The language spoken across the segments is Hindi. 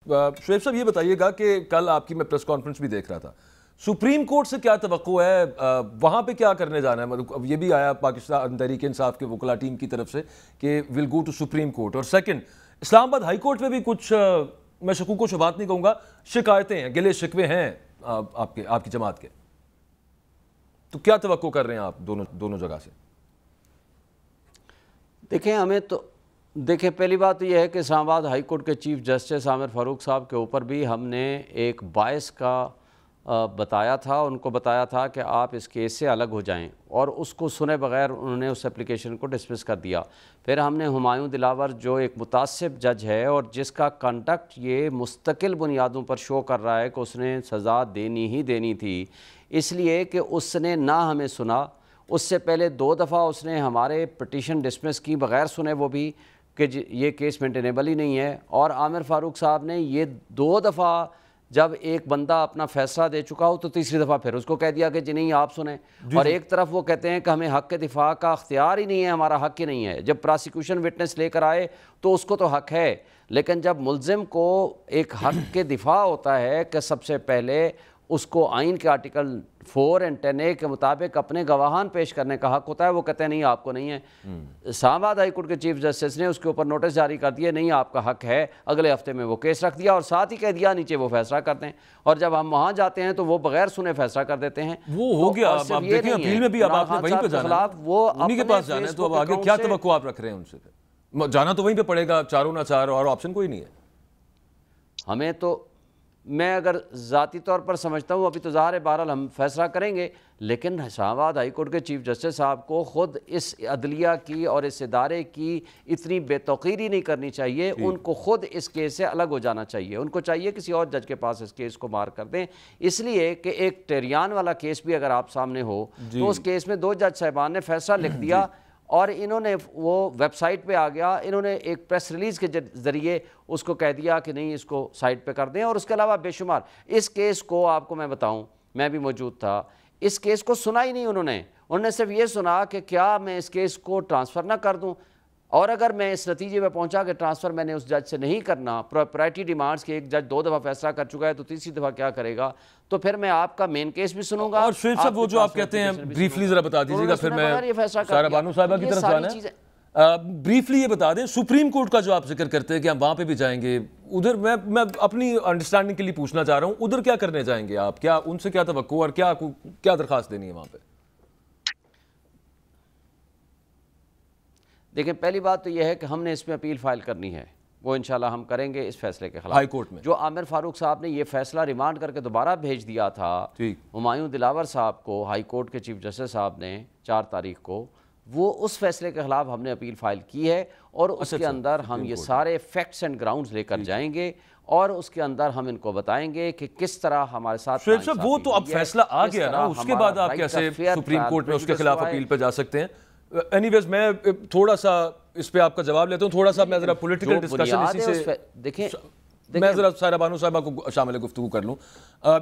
शुएब साहब ये बताइएगा कि कल आपकी मैं प्रेस कॉन्फ्रेंस भी देख रहा था, सुप्रीम कोर्ट से क्या तवक्को है, वहाँ पे क्या करने जाना है? मतलब अब ये भी आया पाकिस्तान तहरीक इंसाफ के वकला टीम की तरफ से कि will go to supreme court, और सेकंड इस्लामाबाद हाई कोर्ट में भी कुछ मैं शकूक व शुबात नहीं कहूँगा, शिकायतें हैं, गिले शिकवे हैं आपकी जमात के, तो क्या तवक्को कर रहे हैं आप दोनों जगह से? देखिए पहली बात तो यह है कि इस्लामाबाद हाई कोर्ट के चीफ जस्टिस आमिर फ़ारूक साहब के ऊपर भी हमने एक बायस का बताया था, उनको बताया था कि आप इस केस से अलग हो जाएं, और उसको सुने बगैर उन्होंने उस एप्लीकेशन को डिसमिस कर दिया। फिर हमने हुमायूं दिलावर जो एक मुतासिब जज है और जिसका कंडक्ट ये मुस्तकिल बुनियादों पर शो कर रहा है कि उसने सज़ा देनी ही देनी थी, इसलिए कि उसने ना हमें सुना, उससे पहले 2 दफ़ा उसने हमारे पिटीशन डिसमिस की बग़ैर सुने वो भी कि ये केस मेंटेनेबल ही नहीं है, और आमिर फ़ारूक साहब ने ये 2 दफ़ा जब एक बंदा अपना फ़ैसला दे चुका हो तो तीसरी दफ़ा फिर उसको कह दिया कि जी नहीं आप सुने। और एक तरफ वो कहते हैं कि हमें हक़ के दिफा का अख्तियार ही नहीं है, हमारा हक़ ही नहीं है। जब प्रोसिक्यूशन विटनेस लेकर आए तो उसको तो हक़ है, लेकिन जब मुल्ज़िम को एक हक़ के दिफा होता है कि सबसे पहले उसको आइन के आर्टिकल 4 और 10A के मुताबिक अपने गवाहान पेश करने का हक होता है, वो कहते हैं नहीं आपको नहीं है। इस्लामाबाद हाई कोर्ट के चीफ जस्टिस ने उसके ऊपर नोटिस जारी कर दिया, नहीं आपका हक है, अगले हफ्ते में वो केस रख दिया और साथ ही कह दिया नीचे वो फैसला करते हैं, और जब हम वहाँ जाते हैं तो वो बगैर सुने फैसला कर देते हैं। वो हो गया। अब देखिए अपील में भी अब आपने वहीं पे जाना है, वो उन्हीं के पास जाना है, तो अब आगे क्या तवक्को आप रख रहे हैं उनसे? जाना तो वहीं पे पड़ेगा, चारों ना चार, और ऑप्शन कोई नहीं है हमें। तो मैं अगर ज़ाती तौर पर समझता हूँ, अभी तो ज़ाहिर है बहरहाल हम फैसला करेंगे, लेकिन इस्लामाबाद हाई कोर्ट के चीफ जस्टिस साहब को ख़ुद इस अदलिया की और इस इदारे की इतनी बेतौकीरी नहीं करनी चाहिए, उनको ख़ुद इस केस से अलग हो जाना चाहिए। उनको चाहिए किसी और जज के पास इस केस को मार कर दें, इसलिए कि एक टेरियान वाला केस भी अगर आप सामने हो तो उस केस में 2 जज साहिबान ने फैसला लिख दिया और इन्होंने वो वेबसाइट पे आ गया, इन्होंने एक प्रेस रिलीज़ के ज़रिए उसको कह दिया कि नहीं इसको साइड पे कर दें। और उसके अलावा बेशुमार इस केस को आपको मैं बताऊं, मैं भी मौजूद था, इस केस को सुना ही नहीं उन्होंने सिर्फ ये सुना कि क्या मैं इस केस को ट्रांसफ़र ना कर दूं, और अगर मैं इस नतीजे में पहुंचा कि ट्रांसफ़र मैंने उस जज से नहीं करना, प्रॉपर्टी डिमांड्स के एक जज 2 दफ़ा फैसला कर चुका है तो तीसरी दफ़ा क्या करेगा, तो फिर मैं आपका मेन केस भी सुनूंगा। और शुएब साहब वो जो आप कहते हैं ब्रीफली जरा बता दीजिएगा, फिर मैं सारा बानू साहिबा की तरफ जाना है। ब्रीफली ये बता दें, सुप्रीम कोर्ट का जो आप जिक्र करते हैं कि हम वहाँ पे भी जाएंगे, उधर मैं अपनी अंडरस्टैंडिंग के लिए पूछना चाह रहा हूँ, उधर क्या करने जाएंगे आप? क्या उनसे क्या तवक्को और क्या दरख्वास्त देनी है वहाँ पे? देखिए पहली बात तो यह है कि हमने इसमें अपील फाइल करनी है, वो इंशाल्लाह हम करेंगे इस फैसले के खिलाफ हाई कोर्ट में। जो आमिर फारूक साहब ने ये फैसला रिमांड करके दोबारा भेज दिया था हुमायूं दिलावर साहब को, हाई कोर्ट के चीफ जस्टिस साहब ने 4 तारीख को, वो उस फैसले के खिलाफ हमने अपील फाइल की है, और उसके अंदर हम ये सारे फैक्ट्स एंड ग्राउंड्स लेकर जाएंगे और उसके अंदर हम इनको बताएंगे कि किस तरह हमारे साथ। वो तो अब फैसला आ गया ना, उसके बाद आप कैसे सुप्रीम कोर्ट में उसके खिलाफ अपील पे जा सकते हैं? एनीवेज मैं थोड़ा सा इस पे आपका जवाब लेता हूँ, थोड़ा सा मैं जरा पॉलिटिकल डिस्कशन इसी से देखिए मैं जरा सारा बानू साहिबा को शामिल गुफ्तगू कर लूँ।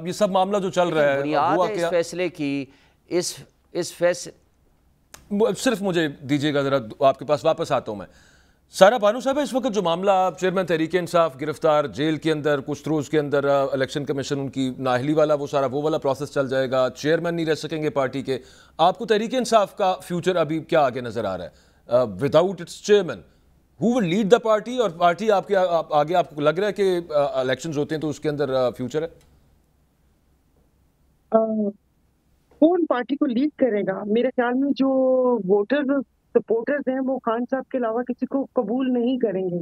ये सब मामला जो चल रहा है हुआ क्या फैसले की, इस फैसले सिर्फ मुझे दीजिएगा जरा, आपके पास वापस आता हूँ मैं। सारा बानू साहब इस वक्त जो मामला चेयरमैन तहरीक इंसाफ गिरफ्तार, जेल के अंदर कुछ रोज के अंदर इलेक्शन कमीशन उनकी नाअहली वाला वो वाला प्रोसेस चल जाएगा, चेयरमैन नहीं रह सकेंगे पार्टी के। आपको तहरीक इंसाफ का फ्यूचर अभी क्या आगे नजर आ रहा है without its chairman? Who will lead the party, और पार्टी आपके आगे आपको लग रहा है कि इलेक्शंस होते हैं तो उसके अंदर फ्यूचर है? कौन पार्टी को लीड करेगा? मेरे ख्याल में जो वोटर सपोर्टर्स हैं वो खान साहब के अलावा किसी को कबूल नहीं करेंगे।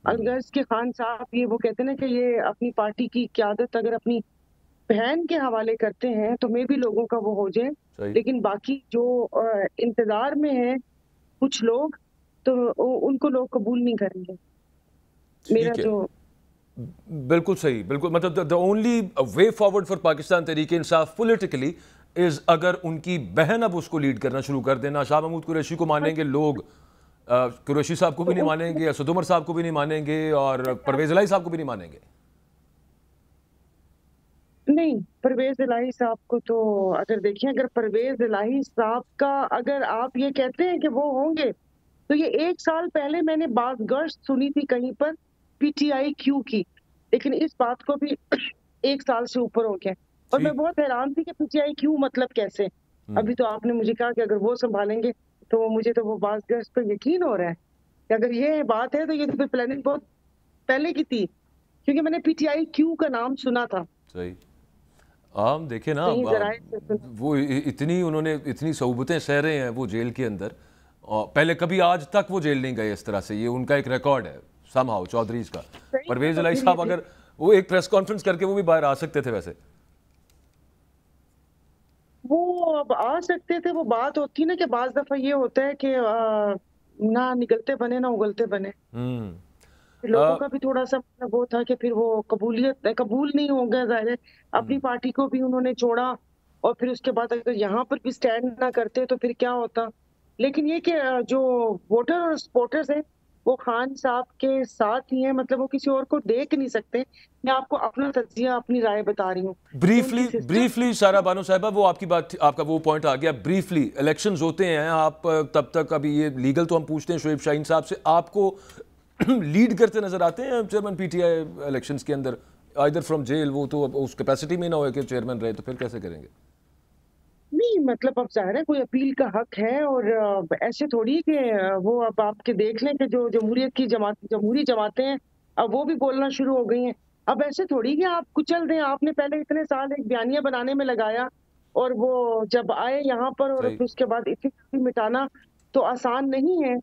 अगर इसके खान साहब ये वो कहते हैं ना कि ये अपनी पार्टी की क़यादत अगर अपनी बहन के हवाले करते हैं तो मे भी लोगों का वो हो जाए, लेकिन बाकी जो इंतजार में है कुछ लोग, तो उनको लोग कबूल नहीं करेंगे। मेरा जो बिल्कुल सही, बिल्कुल, मतलब the only way forward for Pakistan Tehreek Insaf politically is अगर उनकी बहन अब उसको लीड करना शुरू कर देना। शाह महमूद कुरैशी को मानेंगे लोग, कुरैशी साहब को भी नहीं मानेंगे, असद उमर साहब को भी नहीं मानेंगे, और परवेज इलाही साहब को भी नहीं मानेंगे। नहीं, परवेज इलाही साहब को तो अगर देखिए, अगर परवेज इलाही साहब का अगर आप ये कहते हैं कि वो होंगे, तो ये 1 साल पहले मैंने बात गश्त सुनी थी कहीं पर PTI Q की, लेकिन इस बात को भी 1 साल से ऊपर हो गया। और मैं ठीक। बहुत हैरान थी कि पीटीआई क्यों, मतलब कैसे? अभी तो आपने मुझे कहा कि अगर वो संभालेंगे, तो मुझे तो वो बात पर यकीन हो रहा है कि अगर ये बात है तो ये तो फिर प्लानिंग बहुत पहले की थी, क्योंकि मैंने पीटीआई क्यू का नाम सुना था सही। हम देखे ना, कहीं जराए से सुना। वो इतनी उन्होंने इतनी सहूबतें सह रहे हैं वो जेल के अंदर, और पहले कभी आज तक वो जेल नहीं गए इस तरह से। ये उनका एक रिकॉर्ड है समहाउ चौधरीज का। सही है, परवेज तो इलाही फिर साहब ये अगर वो एक प्रेस कॉन्फ्रेंस करके वो भी बाहर आ सकते थे वैसे। वो अब आ सकते थे। वो बात होती ना कि बाज दफा ये होता है कि ना निकलते बने ना उगलते बने। हम्म। फिर लोगों का भी थोड़ा सा मतलब वो था कि फिर वो कबूल नहीं हो गया, जाहिर है। अपनी पार्टी को भी उन्होंने छोड़ा, और फिर उसके बाद अगर यहाँ पर भी स्टैंड ना करते तो फिर क्या होता। लेकिन ये कि जो वोटर और सपोर्टर्स हैं वो खान साहब के साथ ही हैं, मतलब वो किसी और को देख नहीं सकते। मैं आपको अपना तजिया, अपनी राय बता रही हूँ कि ब्रीफली उनकी सिस्टर ब्रीफली सारा बानो साहिबा, वो आपकी बात, आपका वो पॉइंट आ गया। ब्रीफली इलेक्शंस होते हैं, आप तब तक अभी ये लीगल तो हम पूछते हैं शोएब शाहीन साहब से, आपको लीड करते नजर आते हैं चेयरमैन पीटीआई इलेक्शंस के अंदर, आइदर फ्रॉम जेल? वो तो अब उस कैपेसिटी में ना हो कि चेयरमैन रहे, तो फिर कैसे करेंगे? नहीं, मतलब अब जाहिर है कोई अपील का हक है, और ऐसे थोड़ी कि वो अब आपके देख लें कि जो जमहूरी जमातें हैं अब वो भी बोलना शुरू हो गई हैं। अब ऐसे थोड़ी कि आप कुचल दें। आपने पहले इतने साल एक बयानिया बनाने में लगाया, और वो जब आए यहाँ पर और सही। फिर उसके बाद इतनी जल्दी मिटाना तो आसान नहीं है।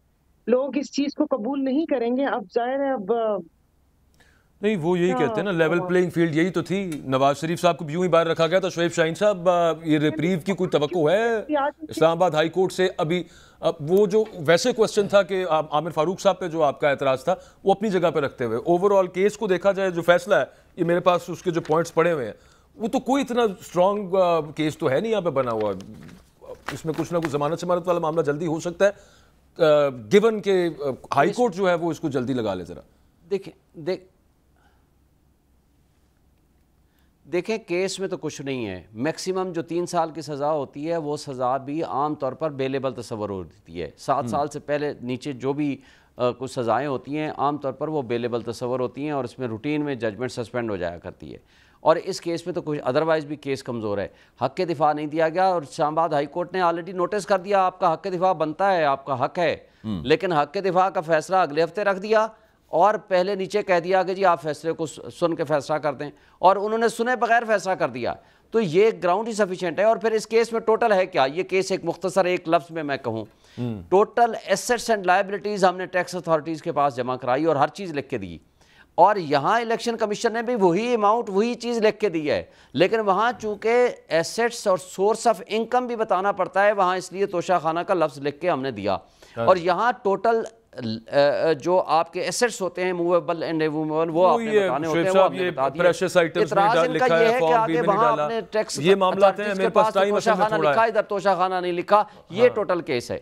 लोग इस चीज को कबूल नहीं करेंगे। अब जाहिर है अब नहीं, वो यही क्या कहते हैं ना, लेवल प्लेइंग फील्ड यही तो थी। नवाज शरीफ साहब को भी यूं ही बाहर रखा गया था। शोएब शाहीन साहब, ये रिप्रीव की कोई तवक्को है इस्लामाबाद हाई कोर्ट से अभी? वो जो वैसे क्वेश्चन था कि आमिर फारूक साहब पे जो आपका एतराज था, वो अपनी जगह पे रखते हुए ओवरऑल केस को देखा जाए, जो फैसला है, ये मेरे पास उसके जो पॉइंट्स पड़े हुए हैं, वो तो कोई इतना स्ट्रॉन्ग केस तो है नहीं यहाँ पे बना हुआ। इसमें कुछ ना कुछ जमानत शमानत वाला मामला जल्दी हो सकता है, गिवन के हाई कोर्ट जो है वो इसको जल्दी लगा ले जरा। देखिए देखें, केस में तो कुछ नहीं है। मैक्सिमम जो 3 साल की सज़ा होती है वो सज़ा भी आम तौर पर बेलेबल तस्वर होती है। 7 साल से पहले नीचे जो भी कुछ सज़ाएं होती हैं आम तौर पर वो बेलेबल तस्वर होती हैं, और इसमें रूटीन में जजमेंट सस्पेंड हो जाया करती है। और इस केस में तो कुछ अदरवाइज़ भी केस कमज़ोर है। हक़ के दिफा नहीं दिया गया, और इस्लामाबाद हाई कोर्ट ने ऑलरेडी नोटिस कर दिया आपका हक़ के दिफा बनता है, आपका हक़ है, लेकिन हक़ के दिफा का फैसला अगले हफ्ते रख दिया, और पहले नीचे कह दिया कि जी आप फैसले को सुन के फैसला कर दें, और उन्होंने सुने बगैर फैसला कर दिया। तो ये ग्राउंड ही सफिशिएंट है। और फिर इस केस में टोटल है क्या? ये केस एक मुख्तसर एक लफ्ज़ में मैं कहूँ, टोटल एसेट्स एंड लायबिलिटीज़ हमने टैक्स अथॉरिटीज़ के पास जमा कराई और हर चीज़ लिख के दी, और यहाँ इलेक्शन कमीशन ने भी वही अमाउंट वही चीज़ लिख के दी है। लेकिन वहाँ चूँकि एसेट्स और सोर्स ऑफ इनकम भी बताना पड़ता है, वहाँ इसलिए तोशाखाना का लफ्ज़ लिख के हमने दिया। और यहाँ टोटल जो आपके एसेट्स होते हैं मूवेबल एंड इमूवेबल वो आपने बताने होते हैं, वो हमने बता दिए। प्रेशियस आइटम्स में लिखा है, फॉर्म भी नहीं डाला, ये मामला है। मेरे पास टाइम तोशाखाना लिखा, इधर तोशाखाना नहीं लिखा, ये टोटल केस है।